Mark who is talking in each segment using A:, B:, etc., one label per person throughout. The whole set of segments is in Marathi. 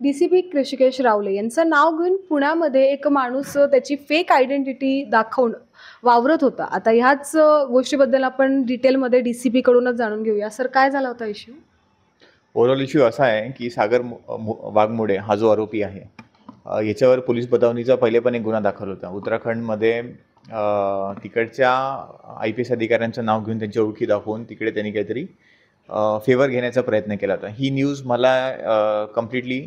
A: डी-सी-पी ऋषिकेश रावले यांचं नाव घेऊन पुण्यामध्ये एक माणूस त्याची फेक आयडेंटिटी दाखवून वावरत होता. आता ह्याच गोष्टीबद्दल आपण डिटेलमध्ये डी-सी-पी कडूनच जाणून घेऊया. सर, काय झाला होता इश्यू?
B: ओव्हरऑल इश्यू असा आहे की वाघमोडे हा जो आरोपी आहे, याच्यावर पोलीस बतावणीचा पहिले पण एक गुन्हा दाखल होता. उत्तराखंडमध्ये तिकडच्या IPS अधिकाऱ्यांचं नाव घेऊन त्यांची ओळखी दाखवून तिकडे त्यांनी काहीतरी फेवर घेण्याचा प्रयत्न केला होता. ही न्यूज मला कम्प्लिटली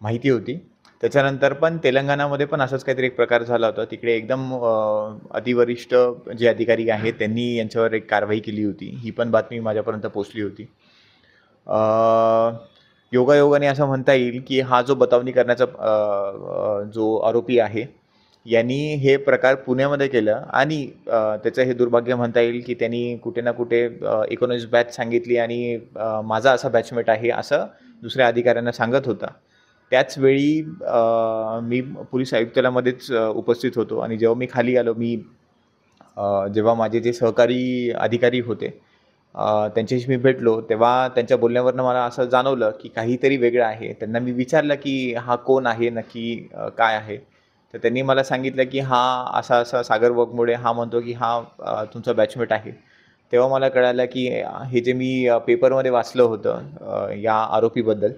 B: माहिती होती. त्याच्यानंतर पण तेलंगणामध्ये पण असंच काहीतरी एक प्रकार झाला होता. तिकडे एकदम अतिवरिष्ठ जे अधिकारी आहेत त्यांनी यांच्यावर एक कारवाई केली होती. ही पण बातमी माझ्यापर्यंत पोचली होती. योगायोगाने असं म्हणता येईल की हा जो बतावणी करण्याचा जो आरोपी आहे यांनी हे प्रकार पुण्यामध्ये केलं आणि त्याचं हे दुर्भाग्य म्हणता येईल की त्यांनी कुठे ना कुठे 19 बॅच सांगितली आणि माझा असा बॅचमेट आहे असं दुसऱ्या अधिकाऱ्यांना सांगत होता. त्याचवेळी मी पोलीस आयुक्तालयामध्येच उपस्थित होतो आणि जेव्हा मी खाली आलो, जेव्हा माझे जे सहकारी अधिकारी होते त्यांच्याशी मी भेटलो, तेव्हा त्यांच्या बोलण्यावरनं मला असं जाणवलं की काहीतरी वेगळं आहे. त्यांना मी विचारलं की हा कोण आहे नक्की, काय आहे? तर त्यांनी मला सांगितलं की हा असा सागर वाघमोडे हा म्हणतो की हा तुमचा बॅचमेट आहे. तेव्हा मला कळालं की हे जे मी पेपरमध्ये वाचलं होतं या आरोपीबद्दल,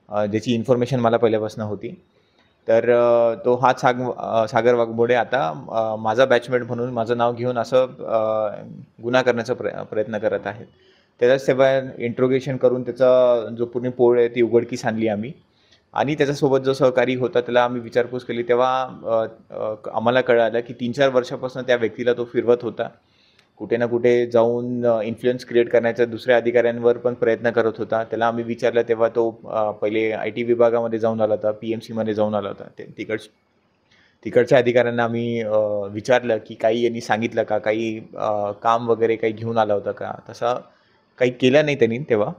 B: ज्याची इन्फॉर्मेशन मला पहिल्यापासून होती, तर तो हाच सागर वाघमोडे आता माझा बॅचमेट म्हणून माझं नाव घेऊन असं गुन्हा करण्याचा प्रयत्न करत आहेत. त्याचाच तेव्हा इंट्रोगेशन करून त्याचा जो पूर्ण पोळ आहे ती उघडकीस आणली आम्ही आणि त्याच्यासोबत जो सहकारी होता त्याला आम्ही विचारपूस केली. तेव्हा आम्हाला कळालं की 3-4 वर्षापासून त्या व्यक्तीला तो फिरवत होता. कुठे ना कुठे जाऊन इन्फ्लुअन्स क्रिएट करण्याचा दुसऱ्या अधिकाऱ्यांवर पण प्रयत्न करत होता. त्याला आम्ही विचारलं तेव्हा तो पहिले IT विभागामध्ये जाऊन आला होता, PMCमध्ये जाऊन आला होता. तिकडच्या अधिकाऱ्यांना आम्ही विचारलं की काही यांनी सांगितलं का, काही काम वगैरे काही घेऊन आला होता का? तसं काही केलं नाही त्यांनी तेव्हा.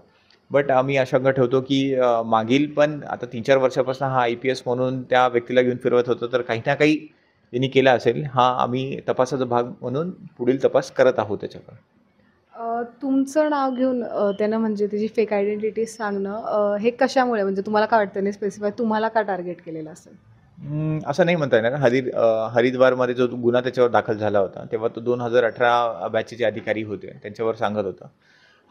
B: बट आम्ही आशंका ठेवतो की मागील पण आता 3-4 वर्षापासून हा IPS म्हणून त्या व्यक्तीला घेऊन फिरवत होतो, तर काही ना काही त्यांनी केला असेल. हा आम्ही तपासाचा भाग म्हणून पुढील तपास करत आहोत त्याच्यावर.
A: तुमचं नाव घेऊन त्यानं म्हणजे त्याची फेक आयडेंटिटी सांगणं हे कशामुळे, म्हणजे तुम्हाला काय वाटतं त्याने स्पेसिफाय तुम्हाला का टार्गेट केलेलं असेल?
B: असं नाही म्हणता येणार. हरिद्वारमध्ये जो गुन्हा त्याच्यावर दाखल झाला होता, तेव्हा तो 2018 बॅचचे अधिकारी होते, त्यांच्यावर सांगत होता.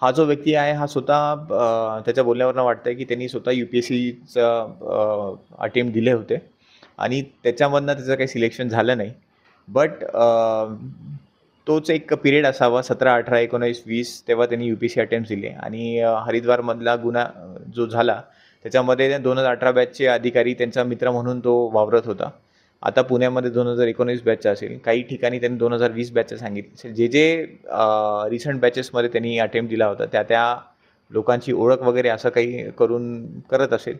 B: हा जो व्यक्ती आहे हा स्वतः त्याच्या बोलण्यावरनं वाटतंय की त्यांनी स्वतः UPSCचं अटेम्प्ट दिले होते आणि त्याच्यामधनं त्याचं काही सिलेक्शन झालं नाही. बट तोच एक पिरियड असावा 17, 18, 19, 20 तेव्हा त्यांनी UPSC अटेम्प्ट दिले आणि हरिद्वारमधला गुन्हा जो झाला त्याच्यामध्ये 2018 बॅचचे अधिकारी त्यांचा मित्र म्हणून तो वावरत होता. आता पुण्यामध्ये 2019 बॅचचा असेल. काही ठिकाणी त्यांनी 2020 बॅचचं सांगितलं असेल. जे रिसेंट बॅचेसमध्ये त्यांनी अटेम्प्ट दिला होता त्या लोकांची ओळख वगैरे असं काही करून करत असेल.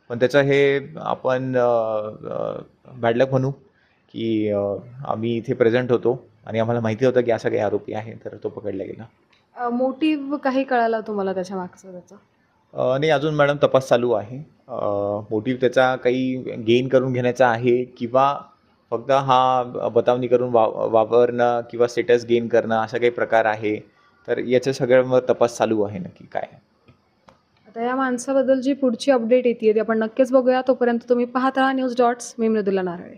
B: पण त्याचं हे आपण बॅड लक म्हणू की आम्ही इथे प्रेझेंट होतो आणि आम्हाला माहिती होतं की असा काही आरोपी आहे, तर तो पकडला गेला.
A: मोटिव्ह काही कळाला तुम्हाला त्याच्या मागचा त्याचा?
B: नाही, अजून मॅडम तपास चालू आहे. मोटिव्ह त्याचा काही गेन करून घेण्याचा आहे किंवा फक्त हा बतावणी करून वापरणं किंवा स्टेटस गेन करणं असा काही प्रकार आहे. तर याच्या सगळ्यांवर तपास चालू आहे नक्की काय.
A: आता या माणसाबद्दल जी पुढची अपडेट येते ती आपण नक्कीच बघूया. तोपर्यंत तुम्ही पाहत राहा न्यूज डॉट्स. मी मृदुला नारळे.